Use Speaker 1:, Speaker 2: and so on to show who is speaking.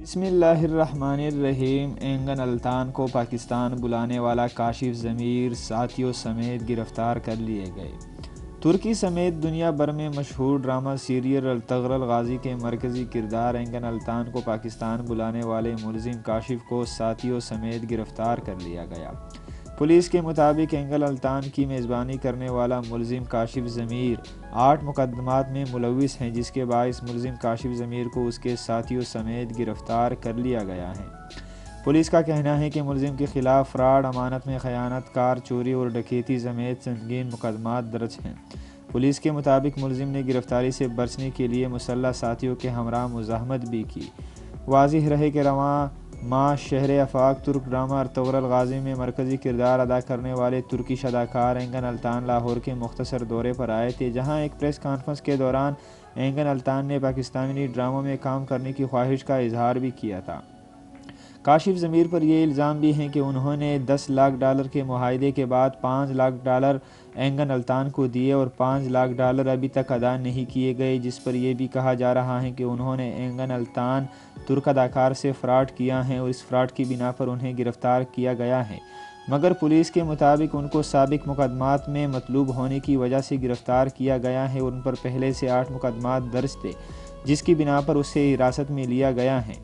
Speaker 1: بسم اللہ الرحمن الرحیم۔ اینگن التان کو پاکستان بلانے والا کاشف ضمیر ساتھیوں سمیت گرفتار کر لیے گئے۔ ترکی سمیت دنیا بھر میں مشہور ڈرامہ سیریل ارطغرل غازی کے مرکزی کردار اینگن التان کو پاکستان بلانے والے ملزم کاشف کو ساتھیوں سمیت گرفتار کر لیا گیا۔ پولیس کے مطابق اینگن التان کی میزبانی کرنے والا ملزم کاشف ضمیر 8 مقدمات میں ملوث ہیں، جس کے باعث ملزم کاشف ضمیر کو اس کے ساتھیوں سمیت گرفتار کر لیا گیا ہے۔ پولیس کا کہنا ہے کہ ملزم کے خلاف فراڈ، امانت میں خیانت، کار چوری اور ڈکیتی سمیت سنگین مقدمات درج ہیں۔ پولیس کے مطابق ملزم نے گرفتاری سے بچنے کے لیے مسلح ساتھیوں کے ہمراہ مزاحمت بھی کی۔ واضح رہے کہ رواں ماہ شہر آفاق ترک ڈرامہ ارطغرل غازی میں مرکزی کردار ادا کرنے والے ترکش اداکار اینگن التان لاہور کے مختصر دورے پر آئے تھے، جہاں ایک پریس کانفرنس کے دوران اینگن التان نے پاکستانی ڈراموں میں کام کرنے کی خواہش کا اظہار بھی کیا تھا۔ کاشف ضمیر پر یہ الزام بھی ہے کہ انہوں نے $10 لاکھ کے معاہدے کے بعد $5 لاکھ اینگن التان کو دیے اور $5 لاکھ ابھی تک ادا نہیں کیے گئے، جس پر یہ بھی کہا جا رہا ہے کہ انہوں نے اینگن التان ترک اداکار سے فراڈ کیا ہے اور اس فراڈ کی بنا پر انہیں گرفتار کیا گیا ہے، مگر پولیس کے مطابق ان کو سابق مقدمات میں مطلوب ہونے کی وجہ سے گرفتار کیا گیا ہے اور ان پر پہلے سے 8 مقدمات درج تھے، جس کی بنا پر اسے حراست میں لیا گیا ہے۔